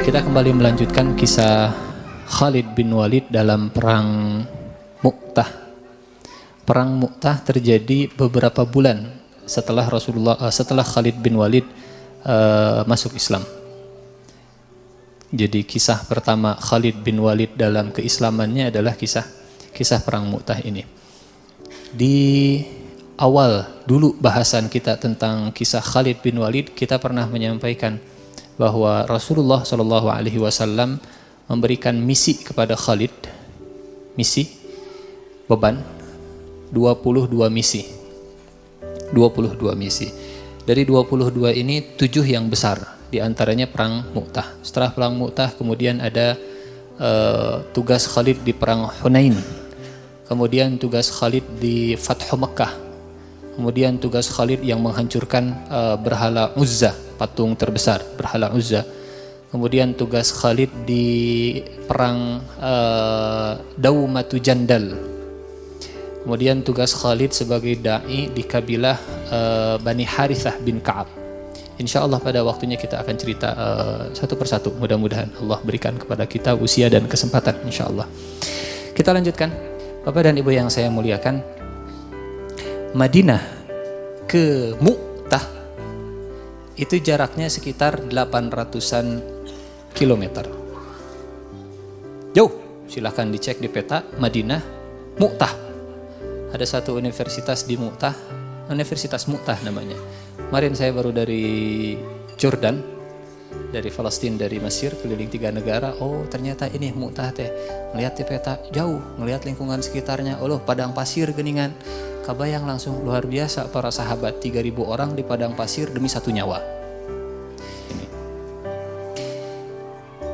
Kita kembali melanjutkan kisah Khalid bin Walid dalam perang Mu'tah. Perang Mu'tah terjadi beberapa bulan setelah setelah Khalid bin Walid masuk Islam. Jadi kisah pertama Khalid bin Walid dalam keislamannya adalah kisah perang Mu'tah ini. Di awal dulu bahasan kita tentang kisah Khalid bin Walid, kita pernah menyampaikan bahwa Rasulullah SAW memberikan misi kepada Khalid, misi beban 22 misi. 22 misi. Dari 22 ini 7 yang besar, di antaranya perang Mu'tah. Setelah perang Mu'tah kemudian ada tugas Khalid di perang Hunain. Kemudian tugas Khalid di Fathu Makkah. Kemudian tugas Khalid yang menghancurkan berhala Uzza, patung terbesar berhala Uzza. Kemudian tugas Khalid di perang Daumatu Jandal. Kemudian tugas Khalid sebagai da'i di kabilah Bani Harithah bin Ka'ab. Insyaallah pada waktunya kita akan cerita satu persatu. Mudah-mudahan Allah berikan kepada kita usia dan kesempatan, insyaallah. Kita lanjutkan. Bapak dan Ibu yang saya muliakan, Madinah ke Mu'tah itu jaraknya sekitar 800-an kilometer. Jauh, silahkan dicek di peta Madinah, Mu'tah. Ada satu universitas di Mu'tah, Universitas Mu'tah namanya. Kemarin saya baru dari Jordan, dari Palestina, dari Mesir, keliling 3 negara. Oh ternyata ini Mu'tah teh. Melihat di peta jauh, melihat lingkungan sekitarnya, oh padang pasir geningan. Kabayang langsung, luar biasa para sahabat, 3.000 orang di padang pasir demi 1 nyawa. Ini.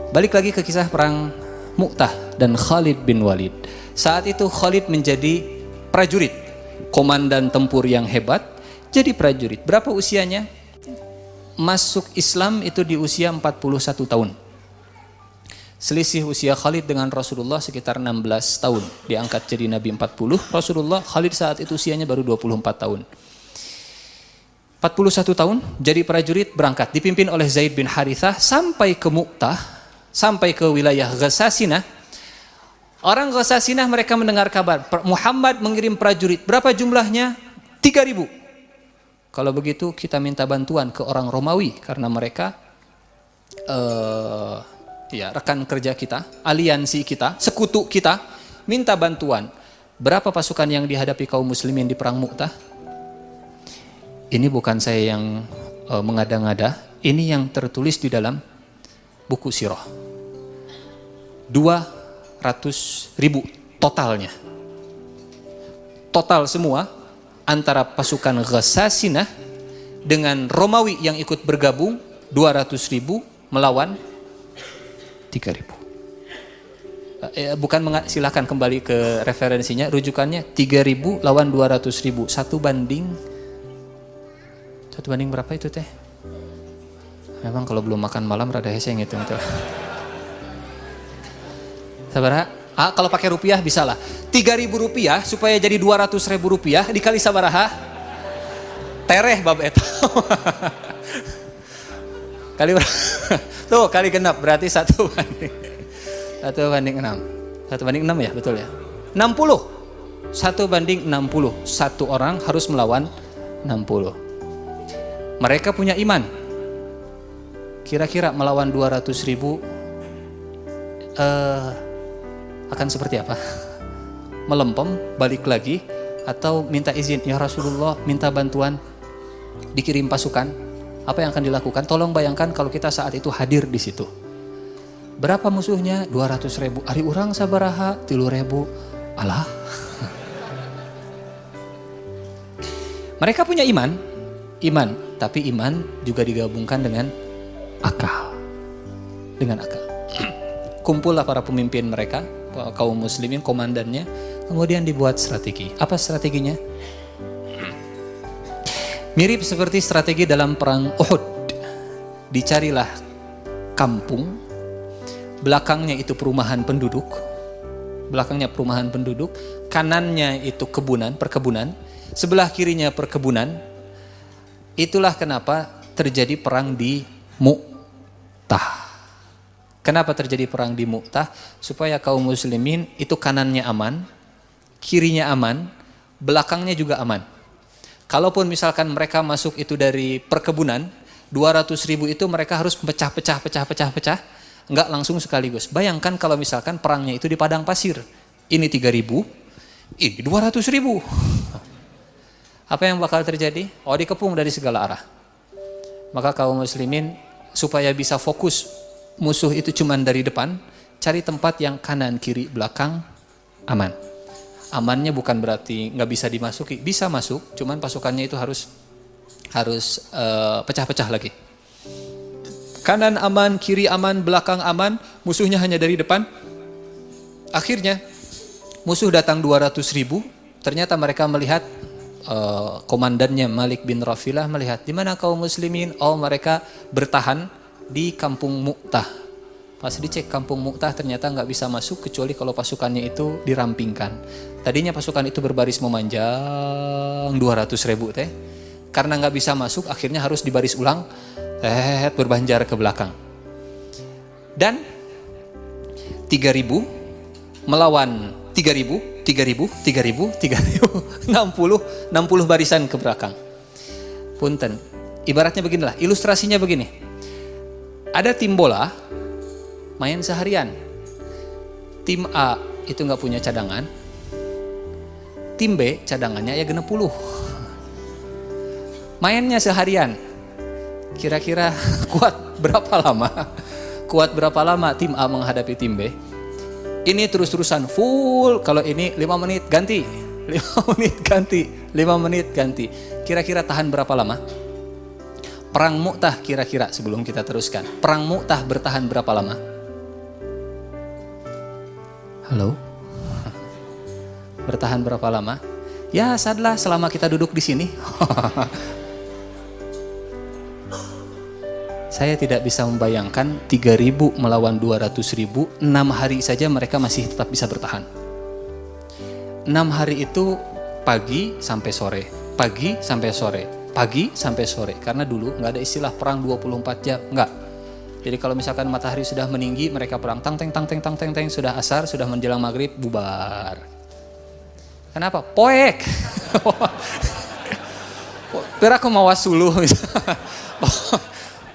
Balik lagi ke kisah perang Mu'tah dan Khalid bin Walid. Saat itu Khalid menjadi prajurit, komandan tempur yang hebat, jadi prajurit. Berapa usianya? Masuk Islam itu di usia 41 tahun. Selisih usia Khalid dengan Rasulullah sekitar 16 tahun. Diangkat jadi Nabi 40, Rasulullah, Khalid saat itu usianya baru 24 tahun. 41 tahun, jadi prajurit, berangkat. Dipimpin oleh Zaid bin Harithah sampai ke Mu'tah, sampai ke wilayah Ghasasinah. Orang Ghasasinah mereka mendengar kabar, Muhammad mengirim prajurit. Berapa jumlahnya? 3.000. Kalau begitu kita minta bantuan ke orang Romawi, karena mereka rekan kerja kita, aliansi kita, sekutu kita, minta bantuan. Berapa pasukan yang dihadapi kaum muslimin di perang Mu'tah? Ini bukan saya yang mengada-ngada, ini yang tertulis di dalam buku sirah. 200.000 totalnya. Total semua antara pasukan Ghasasinah dengan Romawi yang ikut bergabung 200.000 melawan 3.000. Silakan kembali ke referensinya, rujukannya 3.000 lawan 200.000. 1 banding berapa itu teh? Memang kalau belum makan malam rada hese ngitung teh. Sabaraha? Kalau pakai rupiah bisa lah. 3.000 rupiah supaya jadi 200.000 rupiah dikali sabaraha? Tereh bab eta. Kali tuh kali genap berarti 1 banding 6. 1 banding 6 ya, betul ya. 60. 1 banding 60. 1 orang harus melawan 60. Mereka punya iman. Kira-kira melawan 200.000 akan seperti apa? Melempem, balik lagi, atau minta izin, ya Rasulullah, minta bantuan, dikirim pasukan. Apa yang akan dilakukan? Tolong bayangkan kalau kita saat itu hadir di situ. Berapa musuhnya? 200.000. Ari urang sabaraha? 3.000. Alah. Mereka punya iman, tapi iman juga digabungkan dengan akal. Dengan akal. Kumpullah para pemimpin mereka, kaum muslimin, komandannya, kemudian dibuat strategi. Apa strateginya? Mirip seperti strategi dalam perang Uhud. Dicarilah kampung, belakangnya itu perumahan penduduk, kanannya itu perkebunan, sebelah kirinya perkebunan, Itulah kenapa terjadi perang di Mu'tah. Kenapa terjadi perang di Mu'tah? Supaya kaum muslimin itu kanannya aman, kirinya aman, belakangnya juga aman. Kalaupun misalkan mereka masuk itu dari perkebunan, 200.000 itu mereka harus pecah. Enggak langsung sekaligus. Bayangkan kalau misalkan perangnya itu di padang pasir. Ini 3.000, ini 200.000. Apa yang bakal terjadi? Oh, dikepung dari segala arah. Maka kaum muslimin supaya bisa fokus musuh itu cuman dari depan, cari tempat yang kanan, kiri, belakang aman. Amannya bukan berarti nggak bisa dimasuki, bisa masuk, cuman pasukannya itu harus pecah-pecah lagi. Kanan aman, kiri aman, belakang aman, musuhnya hanya dari depan. Akhirnya musuh datang 200.000, ternyata mereka melihat komandannya Malik bin Rafilah melihat di mana kaum muslimin, oh mereka bertahan di kampung Mu'tah. Pas dicek kampung Mu'tah ternyata nggak bisa masuk kecuali kalau pasukannya itu dirampingkan. Tadinya pasukan itu berbaris memanjang 200.000 teh. Karena nggak bisa masuk akhirnya harus dibaris ulang, berbanjar ke belakang. Dan 3.000 melawan 3.000, 60 barisan ke belakang. Punten. Ibaratnya beginilah, ilustrasinya begini. Ada tim bola main seharian. Tim A itu nggak punya cadangan. Tim B cadangannya ya 60. Mainnya seharian. Kira-kira kuat berapa lama? Kuat berapa lama tim A menghadapi tim B? Ini terus-terusan full, kalau ini 5 menit ganti, 5 menit ganti, 5 menit ganti. Kira-kira tahan berapa lama? Perang Mu'tah kira-kira sebelum kita teruskan. Perang Mu'tah bertahan berapa lama? Halo? Bertahan berapa lama? Ya sadlah selama kita duduk di sini. Saya tidak bisa membayangkan 3.000 melawan 200.000, 6 hari saja mereka masih tetap bisa bertahan. 6 hari itu pagi sampai sore, pagi sampai sore, pagi sampai sore. Karena dulu nggak ada istilah perang 24 jam, nggak. Jadi kalau misalkan matahari sudah meninggi, mereka perang tang teng, sudah asar, sudah menjelang maghrib, bubar. Kenapa? Poek. Biar aku mau wasuluh.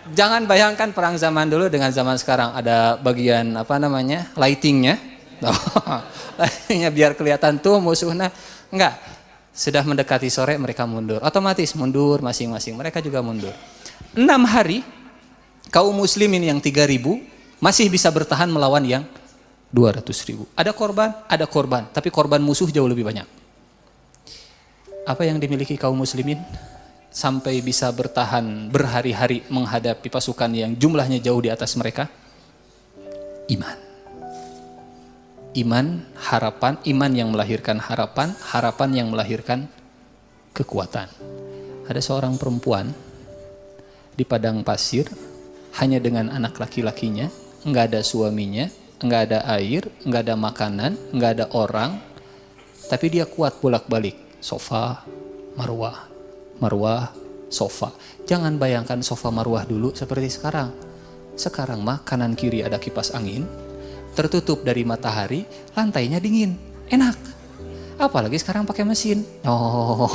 Jangan bayangkan perang zaman dulu dengan zaman sekarang. Ada bagian lightingnya. Lightingnya biar kelihatan tuh musuhnya. Enggak. Sudah mendekati sore mereka mundur. Otomatis mundur masing-masing. Mereka juga mundur. 6 hari kaum muslimin yang 3.000 masih bisa bertahan melawan yang 200.000. Ada korban. Tapi korban musuh jauh lebih banyak. Apa yang dimiliki kaum muslimin? Sampai bisa bertahan berhari-hari menghadapi pasukan yang jumlahnya jauh di atas mereka? Iman. Iman, harapan, iman yang melahirkan harapan, harapan yang melahirkan kekuatan. Ada seorang perempuan di padang pasir hanya dengan anak laki-lakinya, enggak ada suaminya, enggak ada air, enggak ada makanan, enggak ada orang, tapi dia kuat bolak-balik, sofa, marwah, sofa. Jangan bayangkan sofa marwah dulu seperti sekarang. Sekarang mah kanan kiri ada kipas angin, tertutup dari matahari, lantainya dingin, enak. Apalagi sekarang pakai mesin. Oh.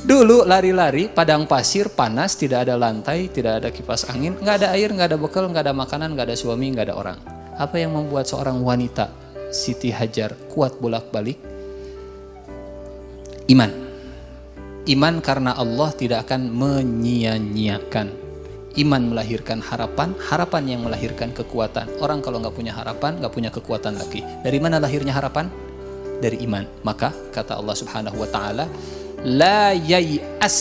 Dulu lari-lari padang pasir panas, tidak ada lantai, tidak ada kipas angin, nggak ada air, nggak ada bekal, nggak ada makanan, nggak ada suami, nggak ada orang. Apa yang membuat seorang wanita Siti Hajar kuat bolak-balik? Iman. Iman karena Allah tidak akan menyia-nyiakan. Iman melahirkan harapan, harapan yang melahirkan kekuatan. Orang kalau nggak punya harapan, nggak punya kekuatan lagi. Dari mana lahirnya harapan? Dari iman. Maka kata Allah Subhanahu wa taala, la yai'as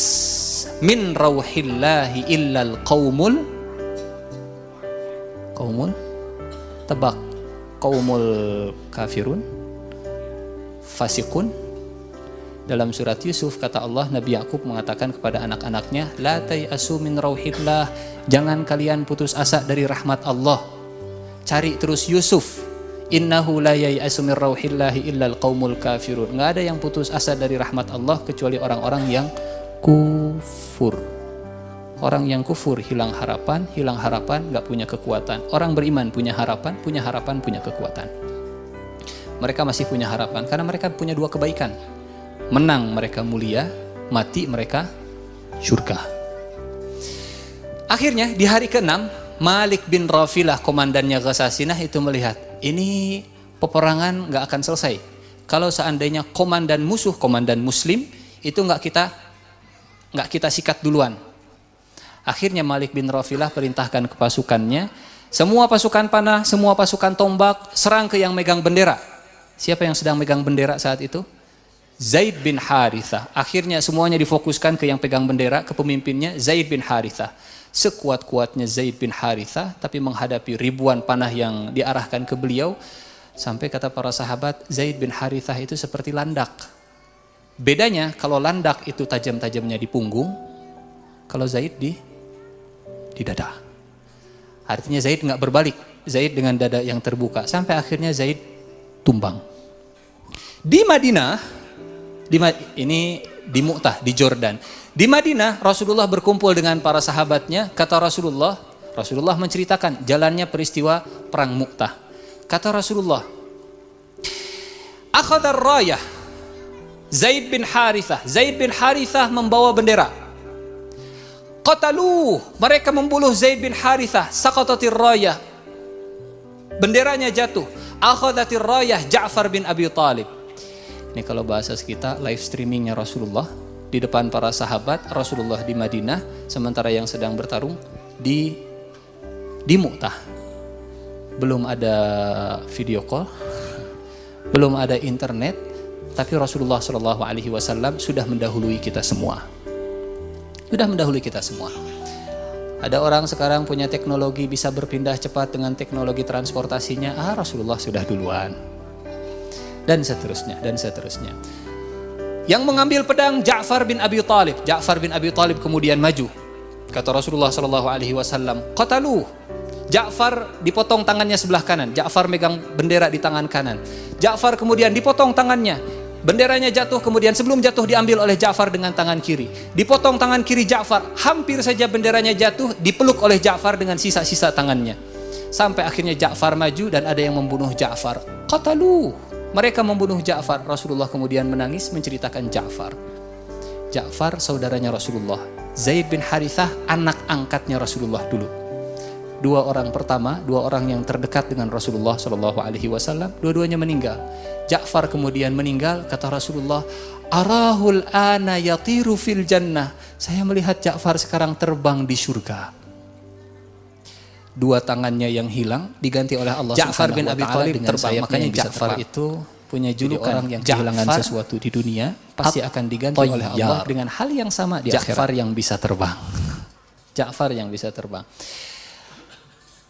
min rauhillahi illal qaumul kafirun fasiqun. Dalam surat Yusuf kata Allah, Nabi Yakub mengatakan kepada anak-anaknya, la tai'asu min rauhillah, jangan kalian putus asa dari rahmat Allah. Cari terus Yusuf. Innahu la yai'asu min rauhillahi illal qaumul kafirun. Enggak ada yang putus asa dari rahmat Allah kecuali orang-orang yang kufur. Orang yang kufur hilang harapan, nggak punya kekuatan. Orang beriman punya harapan, punya kekuatan. Mereka masih punya harapan karena mereka punya dua kebaikan. Menang mereka mulia, mati mereka surga. Akhirnya di hari ke-6, Malik bin Rafilah, komandannya Ghasasinah itu melihat, ini peperangan nggak akan selesai. Kalau seandainya komandan musuh, komandan muslim, itu nggak kita sikat duluan. Akhirnya Malik bin Rafilah perintahkan ke pasukannya, semua pasukan panah, semua pasukan tombak, serang ke yang megang bendera. Siapa yang sedang megang bendera saat itu? Zaid bin Harithah. Akhirnya semuanya difokuskan ke yang pegang bendera, ke pemimpinnya Zaid bin Harithah. Sekuat-kuatnya Zaid bin Harithah, tapi menghadapi ribuan panah yang diarahkan ke beliau, sampai kata para sahabat, Zaid bin Harithah itu seperti landak. Bedanya kalau landak itu tajam-tajamnya di punggung, kalau Zaid di dada. Artinya Zaid nggak berbalik, Zaid dengan dada yang terbuka, sampai akhirnya Zaid tumbang. Di Madinah, ini di Mu'tah, di Jordan. Di Madinah, Rasulullah berkumpul dengan para sahabatnya. Kata Rasulullah menceritakan jalannya peristiwa perang Mu'tah. Kata Rasulullah, akhadar rayah Zaid bin Harithah membawa bendera. Qataluh, mereka membunuh Zaid bin Harithah. Saqatatir rayah, benderanya jatuh. Akhadatir rayah Ja'far bin Abi Talib. Ini kalau bahasa kita live streamingnya Rasulullah di depan para sahabat. Rasulullah di Madinah, sementara yang sedang bertarung di Mu'tah. Belum ada video call, belum ada internet, tapi Rasulullah SAW sudah mendahului kita semua. Ada orang sekarang punya teknologi bisa berpindah cepat dengan teknologi transportasinya. Rasulullah sudah duluan. Dan seterusnya. Yang mengambil pedang Ja'far bin Abi Talib. Ja'far bin Abi Talib kemudian maju. Kata Rasulullah SAW, qataluh. Ja'far dipotong tangannya sebelah kanan. Ja'far megang bendera di tangan kanan. Ja'far kemudian dipotong tangannya. Benderanya jatuh, kemudian sebelum jatuh diambil oleh Ja'far dengan tangan kiri. Dipotong tangan kiri Ja'far, hampir saja benderanya jatuh, dipeluk oleh Ja'far dengan sisa-sisa tangannya. Sampai akhirnya Ja'far maju dan ada yang membunuh Ja'far. Qataluh. Mereka membunuh Ja'far. Rasulullah kemudian menangis menceritakan Ja'far. Ja'far saudaranya Rasulullah. Zaid bin Harithah anak angkatnya Rasulullah dulu. Dua orang yang terdekat dengan Rasulullah SAW, dua-duanya meninggal. Ja'far kemudian meninggal, kata Rasulullah, arahul ana yatiru fil jannah. Saya melihat Ja'far sekarang terbang di surga. Dua tangannya yang hilang diganti oleh Allah. Ja'far bin Abi Talib terbang. Makanya Ja'far itu punya julukan orang yang kehilangan sesuatu di dunia pasti akan diganti oleh Allah dengan hal yang sama di akhirat. Ja'far yang bisa terbang. Ja'far yang bisa terbang.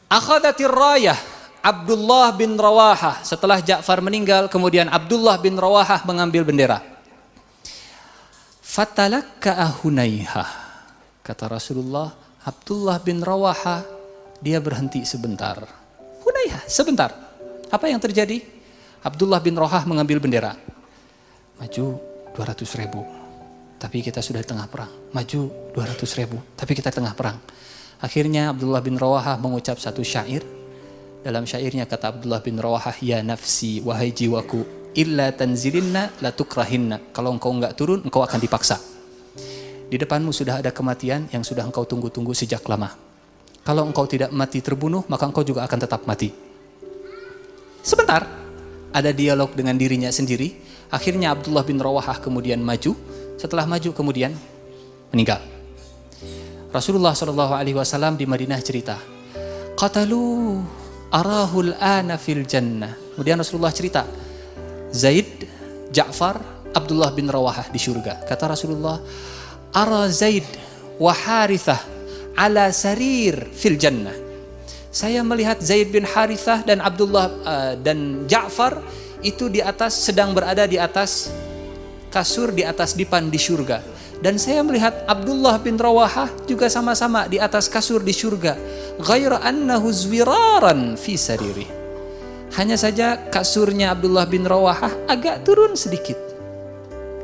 Akhadatir rayah Abdullah bin Rawahah. Setelah Ja'far meninggal, kemudian Abdullah bin Rawahah mengambil bendera. Fatalakka'a Hunaihah. Kata Rasulullah, Abdullah bin Rawahah, dia berhenti sebentar. Hunaihah, sebentar. Apa yang terjadi? Abdullah bin Rawahah mengambil bendera. Maju 200.000. Tapi kita sudah di tengah perang. Maju 200.000. Tapi kita tengah perang. Akhirnya Abdullah bin Rawahah mengucap satu syair. Dalam syairnya kata Abdullah bin Rawahah, ya nafsi, wahai jiwaku, illa tanzilinna la tukrahinna. Kalau engkau enggak turun, engkau akan dipaksa. Di depanmu sudah ada kematian yang sudah engkau tunggu-tunggu sejak lama. Kalau engkau tidak mati terbunuh, maka engkau juga akan tetap mati. Sebentar, ada dialog dengan dirinya sendiri. Akhirnya Abdullah bin Rawahah kemudian maju. Setelah maju kemudian meninggal. Rasulullah SAW di Madinah cerita, qatalu arahul ana fil jannah. Kemudian Rasulullah cerita, Zaid, Ja'far, Abdullah bin Rawahah di surga. Kata Rasulullah, ara Zaid wa Harithah ala sarir fil jannah. Saya melihat Zaid bin Harithah dan Abdullah dan Ja'far itu di atas, sedang berada di atas kasur, di atas dipan di surga. Dan saya melihat Abdullah bin Rawahah juga sama-sama di atas kasur di surga. Ghaira annahu zwiraran fi sariri. Hanya saja kasurnya Abdullah bin Rawahah agak turun sedikit.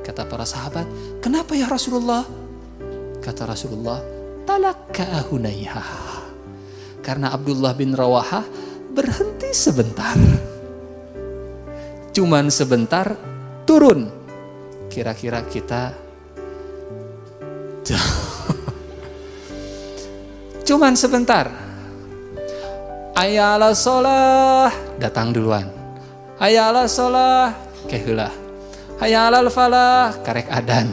Kata para sahabat, kenapa ya Rasulullah? Kata Rasulullah, talakka Hunayha. Karena Abdullah bin Rawahah berhenti sebentar. Cuman sebentar turun. Kira-kira kita cuman sebentar. Hayya 'alas shalah, datang duluan. Hayya 'alas shalah, keheula. Hayya 'alal falah, karek adan.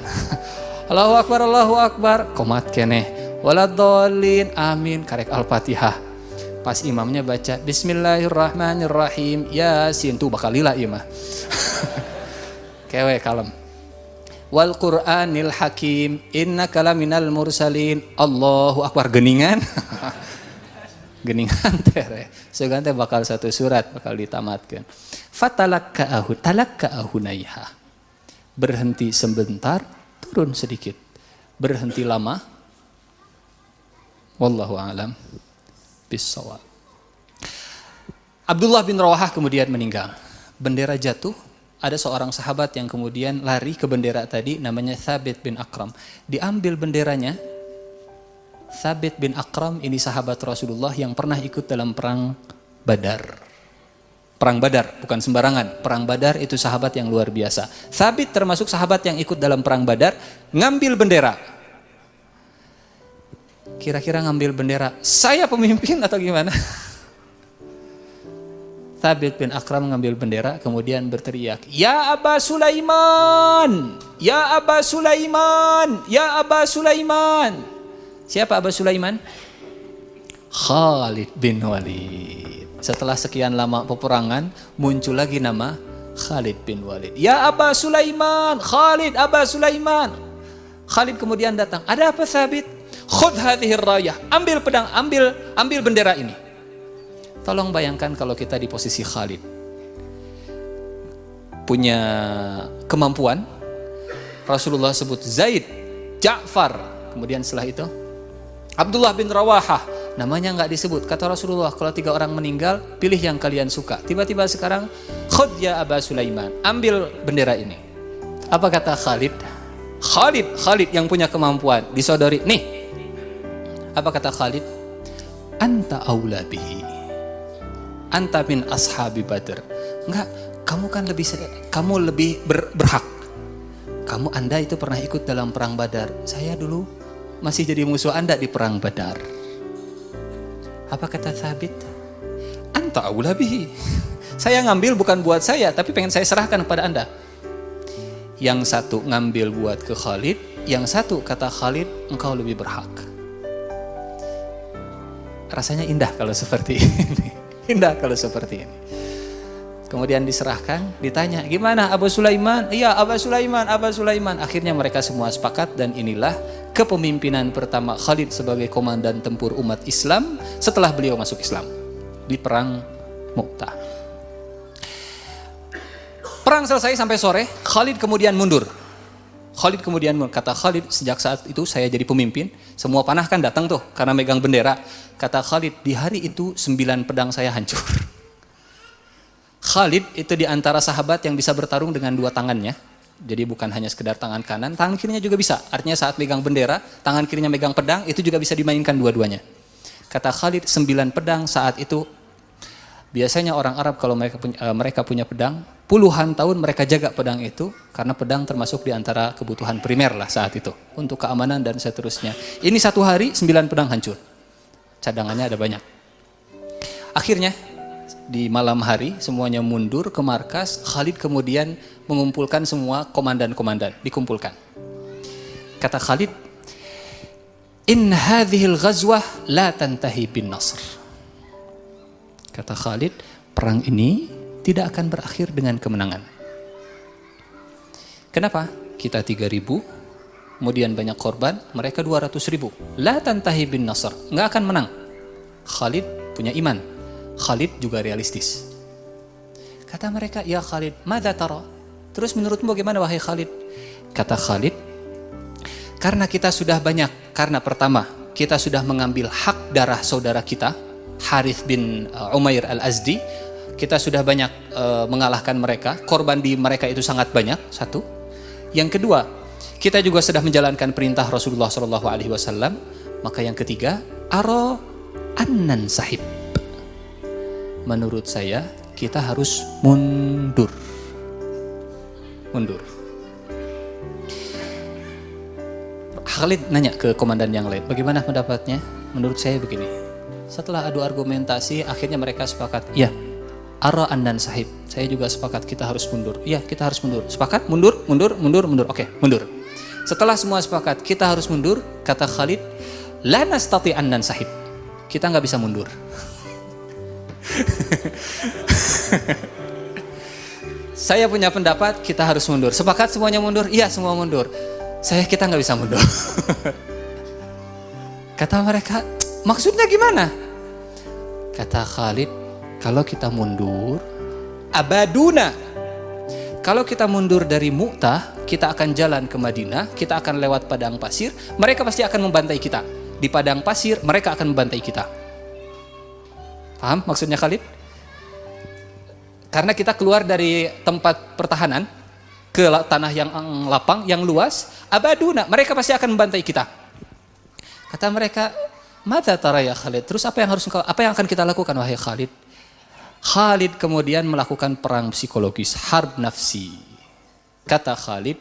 Allahu akbar, komat keneh. Waladhdallin, amin, karek Al-Fatihah. Pas imamnya baca Bismillahirrahmanirrahim, Yasin, tuh bakal lila imah. Kewe kalem. Wal Qur'anil Hakim, innaka laminal mursalin. Allahu akbar, geningan. Geningan teh. Sugante bakal satu surat bakal ditamatkeun. Talakka Hunayha. Berhenti sebentar, turun sedikit. Berhenti lama. Wallahu a'lam bissawab. Abdullah bin Rawahah kemudian meninggal. Bendera jatuh. Ada seorang sahabat yang kemudian lari ke bendera tadi, namanya Thabit bin Akram. Diambil benderanya. Thabit bin Akram ini sahabat Rasulullah yang pernah ikut dalam perang Badar. Perang Badar, bukan sembarangan. Perang Badar itu sahabat yang luar biasa. Thabit termasuk sahabat yang ikut dalam perang Badar, ngambil bendera. Kira-kira ngambil bendera, saya pemimpin atau gimana? Thabit bin Akram ngambil bendera, kemudian berteriak, Ya Aba Sulaiman, Ya Aba Sulaiman, Ya Aba Sulaiman. Siapa Aba Sulaiman? Khalid bin Walid. Setelah sekian lama peperangan, muncul lagi nama Khalid bin Walid. Ya Aba Sulaiman, Khalid, Aba Sulaiman. Khalid kemudian datang, ada apa Thabit? Khudh hadhir rayah, ambil pedang, ambil bendera ini. Tolong bayangkan kalau kita di posisi Khalid. Punya kemampuan. Rasulullah sebut Zaid, Ja'far. Kemudian setelah itu Abdullah bin Rawahah. Namanya nggak disebut. Kata Rasulullah, kalau 3 orang meninggal, pilih yang kalian suka. Tiba-tiba sekarang, khudh ya Aba Sulaiman, ambil bendera ini. Apa kata Khalid? Khalid yang punya kemampuan. Disodori, nih. Apa kata Khalid? Anta aula bihi. Anta min ashabi Badr. Enggak, kamu lebih berhak. Anda itu pernah ikut dalam perang Badar. Saya dulu masih jadi musuh Anda di perang Badar. Apa kata Thabit? Anta aula bihi. Saya ngambil bukan buat saya, tapi pengen saya serahkan kepada Anda. Yang satu ngambil buat ke Khalid, yang satu kata Khalid, engkau lebih berhak. Rasanya indah kalau seperti ini. Indah kalau seperti ini. Kemudian diserahkan, ditanya, gimana Abu Sulaiman? Iya, Abu Sulaiman. Akhirnya mereka semua sepakat dan inilah kepemimpinan pertama Khalid sebagai komandan tempur umat Islam setelah beliau masuk Islam di perang Mu'tah. Perang selesai sampai sore, Khalid kemudian mundur. Kata Khalid, sejak saat itu saya jadi pemimpin, semua panah kan datang tuh karena megang bendera. Kata Khalid, di hari itu 9 pedang saya hancur. Khalid itu di antara sahabat yang bisa bertarung dengan 2 tangannya. Jadi bukan hanya sekedar tangan kanan, tangan kirinya juga bisa. Artinya saat megang bendera, tangan kirinya megang pedang, itu juga bisa dimainkan dua-duanya. Kata Khalid, 9 pedang saat itu, biasanya orang Arab kalau mereka punya pedang, puluhan tahun mereka jaga pedang itu, karena pedang termasuk di antara kebutuhan primer lah saat itu, untuk keamanan dan seterusnya. Ini 1 hari 9 pedang hancur. Cadangannya ada banyak. Akhirnya di malam hari semuanya mundur ke markas. Khalid kemudian mengumpulkan semua komandan-komandan, dikumpulkan. Kata Khalid, in hadhil ghazwah la tantahi bin nasr. Kata Khalid, perang ini tidak akan berakhir dengan kemenangan. Kenapa? Kita 3.000, kemudian banyak korban, mereka 200.000. La tantahi bin nasr, nggak akan menang. Khalid punya iman. Khalid juga realistis. Kata mereka, ya Khalid, madza tara? Terus menurutmu bagaimana wahai Khalid? Kata Khalid, karena kita sudah banyak, karena pertama, kita sudah mengambil hak darah saudara kita, Harith bin Umair al-Azdi, kita sudah banyak mengalahkan mereka, korban di mereka itu sangat banyak, satu. Yang kedua, Kita juga sudah menjalankan perintah Rasulullah SAW. Maka yang ketiga, aro annan sahib. Menurut saya, kita harus mundur. Mundur. Khalid nanya ke komandan yang lain, bagaimana pendapatnya? Menurut saya begini. Setelah adu argumentasi, akhirnya mereka sepakat, iya, aro annan sahib. Saya juga sepakat kita harus mundur. Iya, kita harus mundur. Sepakat? Mundur, mundur, mundur, mundur. Oke, mundur. Setelah semua sepakat, kita harus mundur, kata Khalid, la nastati annan sahib. Kita nggak bisa mundur. Saya punya pendapat, kita harus mundur. Sepakat semuanya mundur? Iya, semua mundur. Kita nggak bisa mundur. Kata mereka, maksudnya gimana? Kata Khalid, kalau kita mundur, abaduna. Kalau kita mundur dari Mu'tah, kita akan jalan ke Madinah, kita akan lewat padang pasir, mereka pasti akan membantai kita. Di padang pasir, mereka akan membantai kita. Paham maksudnya Khalid? Karena kita keluar dari tempat pertahanan ke tanah yang lapang, yang luas, abaduna, mereka pasti akan membantai kita. Kata mereka, "Madza tara ya Khalid?" Terus apa yang akan kita lakukan wahai Khalid? Khalid kemudian melakukan perang psikologis, harb nafsi. Kata Khalid,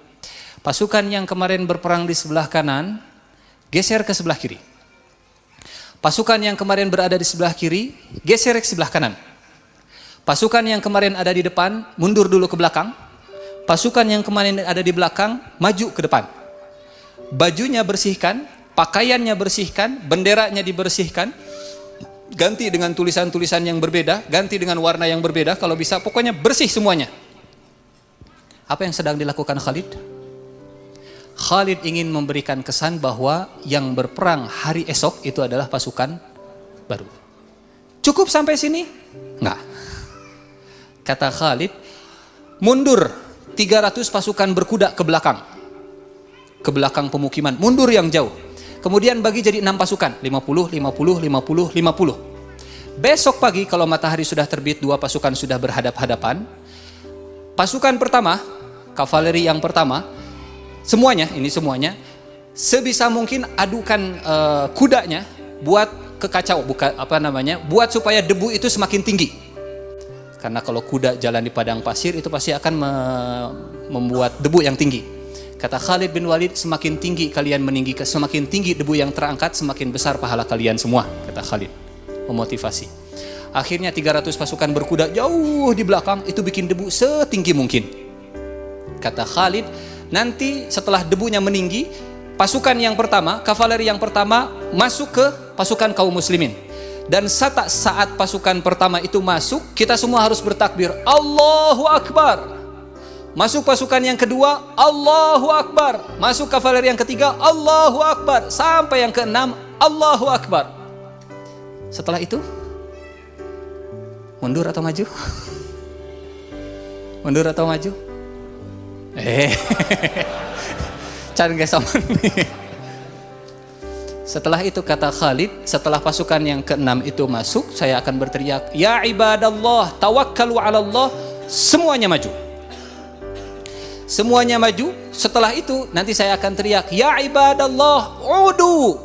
pasukan yang kemarin berperang di sebelah kanan geser ke sebelah kiri. Pasukan yang kemarin berada di sebelah kiri geser ke sebelah kanan. Pasukan yang kemarin ada di depan mundur dulu ke belakang. Pasukan yang kemarin ada di belakang maju ke depan. Bajunya bersihkan, pakaiannya bersihkan, benderanya dibersihkan, ganti dengan tulisan-tulisan yang berbeda, ganti dengan warna yang berbeda, kalau bisa pokoknya bersih semuanya. Apa yang sedang dilakukan Khalid? Khalid ingin memberikan kesan bahwa yang berperang hari esok itu adalah pasukan baru. Cukup sampai sini? Enggak. Kata Khalid, mundur 300 pasukan berkuda ke belakang. Ke belakang pemukiman, mundur yang jauh. Kemudian bagi jadi 6 pasukan, 50, 50, 50, 50. Besok pagi kalau matahari sudah terbit, 2 pasukan sudah berhadap-hadapan. Pasukan pertama, kavaleri yang pertama, semuanya, sebisa mungkin adukan kudanya buat kekacau, buat supaya debu itu semakin tinggi. Karena kalau kuda jalan di padang pasir itu pasti akan membuat debu yang tinggi. Kata Khalid bin Walid, semakin tinggi kalian meninggi, semakin tinggi debu yang terangkat, semakin besar pahala kalian semua, kata Khalid. Memotivasi. Akhirnya 300 pasukan berkuda jauh di belakang, itu bikin debu setinggi mungkin. Kata Khalid, nanti setelah debunya meninggi, pasukan yang pertama, kavaleri yang pertama masuk ke pasukan kaum muslimin. Dan saat pasukan pertama itu masuk, kita semua harus bertakbir, Allahu Akbar. Masuk pasukan yang kedua, Allahu Akbar. Masuk kavaleri yang ketiga, Allahu Akbar. Sampai yang keenam, Allahu Akbar. Setelah itu, mundur atau maju? Mundur atau maju? Can gak sama nih. Setelah itu kata Khalid, setelah pasukan yang keenam itu masuk, saya akan berteriak, ya ibadallah, tawakkalu ala Allah. Semuanya maju. Semuanya maju. Setelah itu nanti saya akan teriak, ya ibadallah, udu.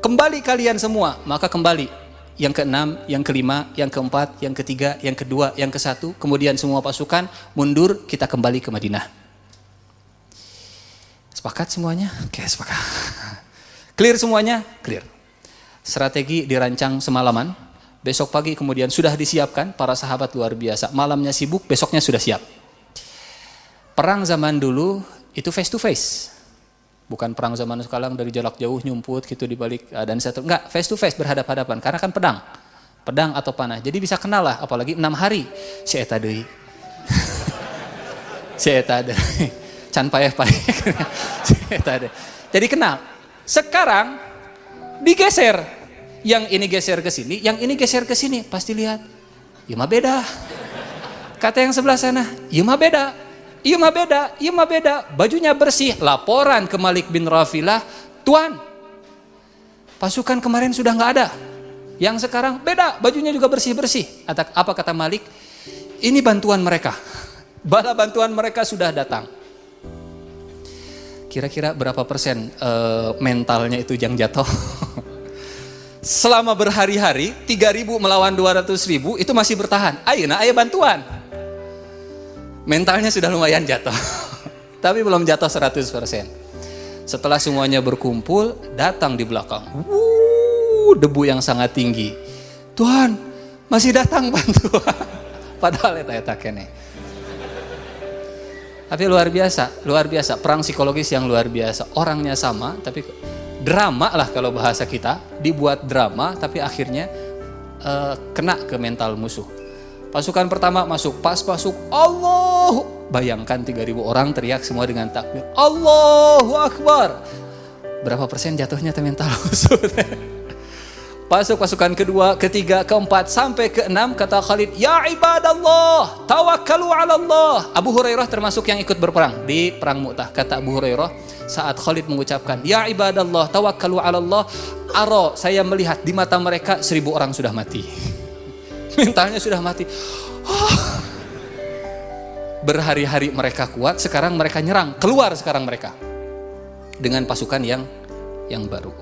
Kembali kalian semua. Maka kembali. Yang keenam, yang kelima, yang keempat, yang ketiga, yang kedua, yang kesatu. Kemudian semua pasukan mundur, kita kembali ke Madinah. Sepakat semuanya? Oke, sepakat. Clear semuanya? Clear. Strategi dirancang semalaman. Besok pagi kemudian sudah disiapkan. Para sahabat luar biasa. Malamnya sibuk, besoknya sudah siap. Perang zaman dulu itu face to face. Bukan perang zaman sekarang dari jarak jauh nyumput gitu di balik dan satu. Enggak, face to face berhadap-hadapan. Karena kan pedang. Pedang atau panah. Jadi bisa kenal lah, apalagi 6 hari. Si eta deui. Si eta deui. Can payah-payah. Si eta deui. Jadi kenal. Sekarang digeser. Yang ini geser ke sini, yang ini geser ke sini. Pasti lihat. Ya mah beda. Kata yang sebelah sana, ya mah beda. Iya mah beda, bajunya bersih. Laporan ke Malik bin Rafilah, Tuan, pasukan kemarin sudah nggak ada, yang sekarang beda, bajunya juga bersih-bersih. Apa kata Malik? Ini bantuan mereka, bala bantuan mereka sudah datang. Kira-kira berapa persen mentalnya itu yang jatuh? Selama berhari-hari 3.000 melawan 200.000 itu masih bertahan. Ayo bantuan. Mentalnya sudah lumayan jatuh. Tapi belum jatuh 100%. Setelah semuanya berkumpul, datang di belakang. Debu yang sangat tinggi. Tuhan, masih datang bantuan. Padahal eta kene. Tapi luar biasa. Perang psikologis yang luar biasa. Orangnya sama, tapi drama lah kalau bahasa kita. Dibuat drama, tapi akhirnya kena ke mental musuh. Pasukan pertama masuk, pas masuk, Allah. Bayangkan 3.000 orang teriak semua dengan takbir. Allahu Akbar. Berapa persen jatuhnya ke mental musuh? Masuk pasukan kedua, ketiga, keempat, sampai ke-6, kata Khalid, ya ibadallah, tawakkalu ala Allah. Abu Hurairah termasuk yang ikut berperang di perang Mu'tah. Kata Abu Hurairah, saat Khalid mengucapkan, ya ibadallah, tawakkalu ala Allah, saya melihat di mata mereka 1.000 orang sudah mati. Mentalnya sudah mati. Berhari-hari mereka kuat, sekarang mereka nyerang. Keluar sekarang mereka. Dengan pasukan yang baru.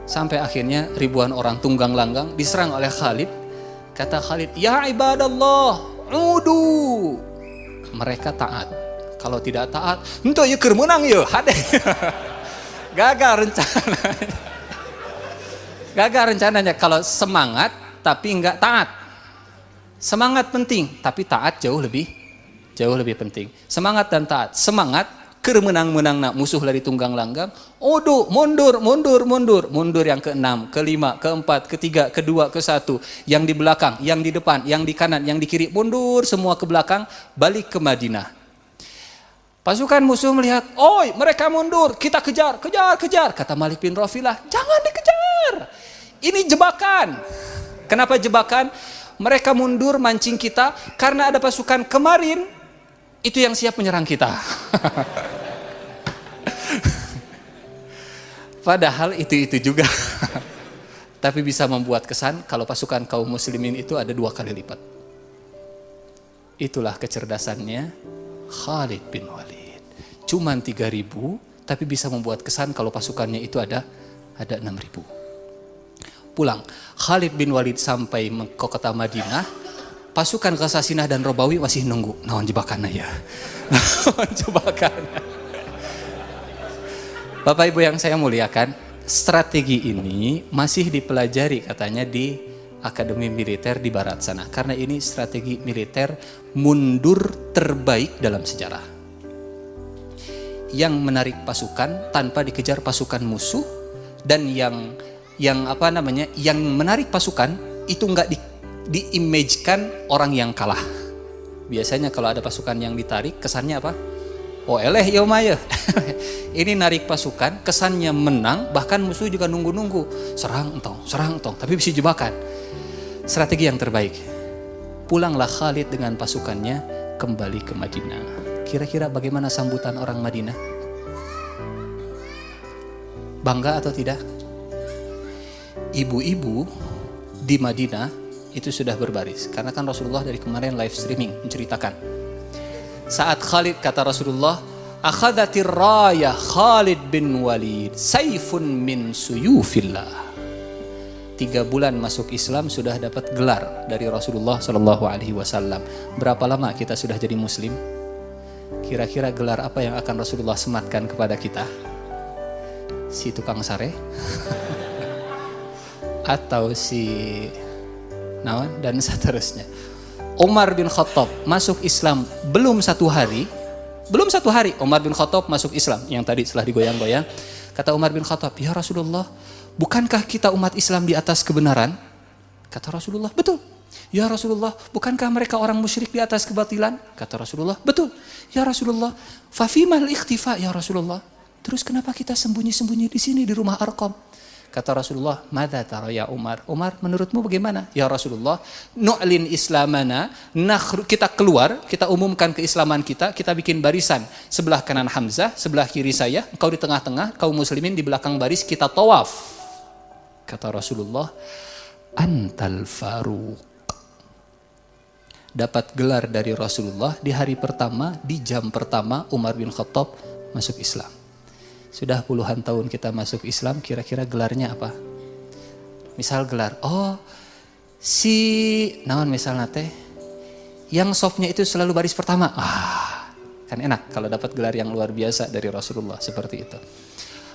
Sampai akhirnya ribuan orang tunggang langgang diserang oleh Khalid. Kata Khalid, ya ibadallah, udu. Mereka taat. Kalau tidak taat, entuk ya keur menang ya, hade. Gagal rencananya. Kalau semangat tapi enggak taat. Semangat penting, tapi taat jauh lebih penting. Semangat dan taat. Semangat keur menang-menang nak musuh lari tunggang langgang. Odo, mundur yang ke-6, ke-5, ke-4, ke-3, ke-2, ke-1, yang di belakang, yang di depan, yang di kanan, yang di kiri, mundur semua ke belakang, balik ke Madinah. Pasukan musuh melihat, oi mereka mundur, kita kejar. Kata Malik bin Rafilah, jangan dikejar. Ini jebakan. Kenapa jebakan? Mereka mundur mancing kita karena ada pasukan kemarin itu yang siap menyerang kita. Padahal itu juga. Tapi bisa membuat kesan kalau pasukan kaum muslimin itu ada 2 kali lipat. Itulah kecerdasannya Khalid bin Walid. Cuman 3.000 tapi bisa membuat kesan kalau pasukannya itu ada 6.000. Pulang, Khalid bin Walid sampai ke kota Madinah, pasukan Ghasasinah dan Robawi masih nunggu. Naon jebakanna ya. Bapak Ibu yang saya muliakan, strategi ini masih dipelajari katanya di Akademi Militer di barat sana. Karena ini strategi militer mundur terbaik dalam sejarah. Yang menarik pasukan tanpa dikejar pasukan musuh, dan yang menarik pasukan itu enggak diimagekan orang yang kalah. Biasanya kalau ada pasukan yang ditarik, kesannya apa? Oh eleh ya maya. Ini narik pasukan, kesannya menang, bahkan musuh juga nunggu-nunggu. Serang entong, tapi bisa jebakan. Strategi yang terbaik. Pulanglah Khalid dengan pasukannya kembali ke Madinah. Kira-kira bagaimana sambutan orang Madinah? Bangga atau tidak? Ibu-ibu di Madinah itu sudah berbaris. Karena kan Rasulullah dari kemarin live streaming menceritakan. Saat Khalid, kata Rasulullah, akhadatir raya Khalid bin Walid, saifun min suyufillah. 3 bulan masuk Islam sudah dapat gelar dari Rasulullah SAW. Berapa lama kita sudah jadi Muslim? Kira-kira gelar apa yang akan Rasulullah sematkan kepada kita? Si tukang sare? Atau si naon dan seterusnya. Umar bin Khattab masuk Islam belum satu hari Umar bin Khattab masuk Islam, yang tadi setelah digoyang-goyang. Kata Umar bin Khattab, ya Rasulullah, bukankah kita umat Islam di atas kebenaran? Kata Rasulullah, betul. Ya Rasulullah, bukankah mereka orang musyrik di atas kebatilan? Kata Rasulullah, betul. Ya Rasulullah, fafimal ikhtifa ya Rasulullah. Terus kenapa kita sembunyi-sembunyi di sini di rumah Arqam? Kata Rasulullah, "Madza tara ya Umar?" Umar, menurutmu bagaimana? Ya Rasulullah, nu'lin islamana, kita keluar, kita umumkan keislaman kita bikin barisan. Sebelah kanan Hamzah, sebelah kiri saya, engkau di tengah-tengah, kaum muslimin di belakang baris, kita tawaf. Kata Rasulullah, "Antal Faruq." Dapat gelar dari Rasulullah di hari pertama, di jam pertama Umar bin Khattab masuk Islam. Sudah puluhan tahun kita masuk Islam, kira-kira gelarnya apa? Misal gelar, naon misalnya teh, yang softnya itu selalu baris pertama. Kan enak kalau dapat gelar yang luar biasa dari Rasulullah seperti itu.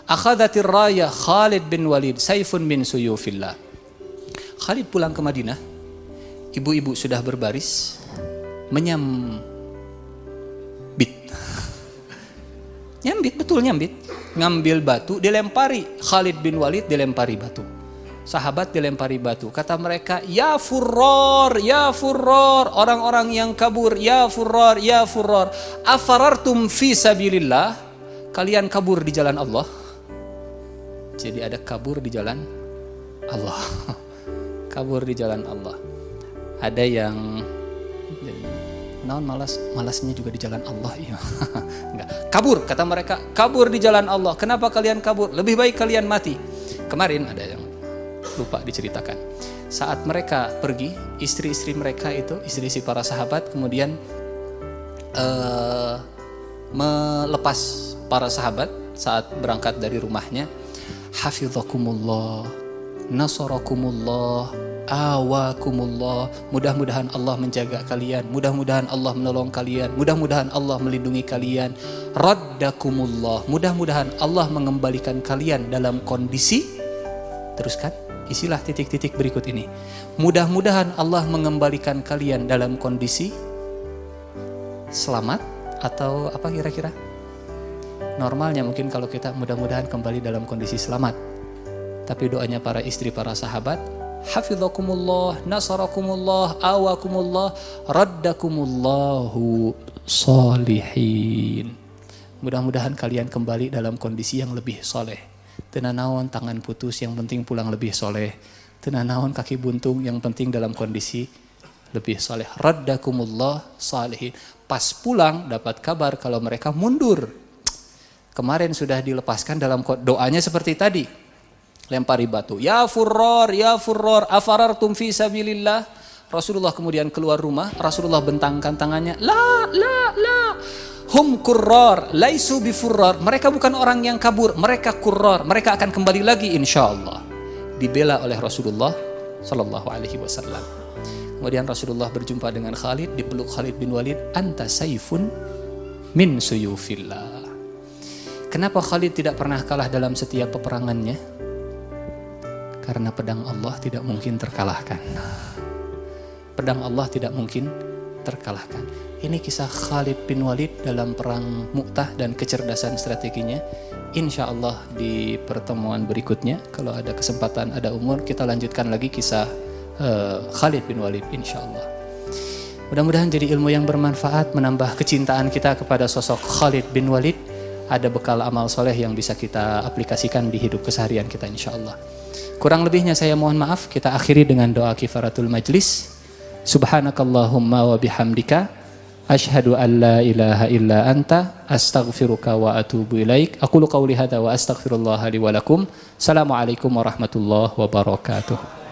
Akhadatir raya Khalid bin Walid, saifun min suyufillah. Khalid pulang ke Madinah, ibu-ibu sudah berbaris, nyambit, betul nyambit. Ngambil batu, dilempari. Khalid bin Walid dilempari batu. Sahabat dilempari batu. Kata mereka, ya furror, ya furror. Orang-orang yang kabur, ya furror, ya furror. Afarartum fi sabilillah. Kalian kabur di jalan Allah. Jadi ada kabur di jalan Allah. Kabur di jalan Allah. Ada yang malasnya juga di jalan Allah. Iya. Enggak. Kabur, kata mereka, kabur di jalan Allah. Kenapa kalian kabur? Lebih baik kalian mati. Kemarin ada yang lupa diceritakan. Saat mereka pergi, istri-istri mereka itu, istri-istri para sahabat, kemudian melepas para sahabat saat berangkat dari rumahnya. Hafizakumullah, nasarakumullah, awakumullah. Mudah-mudahan Allah menjaga kalian, mudah-mudahan Allah menolong kalian, mudah-mudahan Allah melindungi kalian. Raddakumullah, mudah-mudahan Allah mengembalikan kalian dalam kondisi, teruskan, isilah titik-titik berikut ini. Mudah-mudahan Allah mengembalikan kalian dalam kondisi selamat, atau apa kira-kira? Normalnya mungkin kalau kita mudah-mudahan kembali dalam kondisi selamat. Tapi doanya para istri, para sahabat, hafizakumullah, nasarakumullah, awakumullah, raddakumullahu solihin. Mudah-mudahan kalian kembali dalam kondisi yang lebih soleh. Tenanawan tangan putus, yang penting pulang lebih soleh. Tenanawan kaki buntung, yang penting dalam kondisi lebih soleh. Raddakumullah solihin. Pas pulang dapat kabar kalau mereka mundur. Kemarin sudah dilepaskan dalam doanya seperti tadi. Lempari batu. Ya furror, afarartum fi sabilillah. Rasulullah kemudian keluar rumah, Rasulullah bentangkan tangannya. La. Hum kurror, laisu bifurror. Mereka bukan orang yang kabur, mereka kurror. Mereka akan kembali lagi insyaallah. Dibela oleh Rasulullah sallallahu alaihi wasallam. Kemudian Rasulullah berjumpa dengan Khalid, dipeluk Khalid bin Walid, anta saifun min suyufillah. Kenapa Khalid tidak pernah kalah dalam setiap peperangannya? Karena pedang Allah tidak mungkin terkalahkan. Pedang Allah tidak mungkin terkalahkan. Ini kisah Khalid bin Walid dalam perang Mu'tah dan kecerdasan strateginya. Insya Allah di pertemuan berikutnya, kalau ada kesempatan, ada umur, kita lanjutkan lagi kisah Khalid bin Walid insya Allah. Mudah-mudahan jadi ilmu yang bermanfaat, menambah kecintaan kita kepada sosok Khalid bin Walid. Ada bekal amal soleh yang bisa kita aplikasikan di hidup keseharian kita insya Allah. Kurang lebihnya saya mohon maaf. Kita akhiri dengan doa kifaratul majlis. Subhanakallahumma wa bihamdika, asyhadu an la ilaha illa anta, astaghfiruka wa atubu ilaik. Aqulu qawli hadza wa astaghfirullah li wa lakum. Assalamualaikum warahmatullahi wabarakatuh.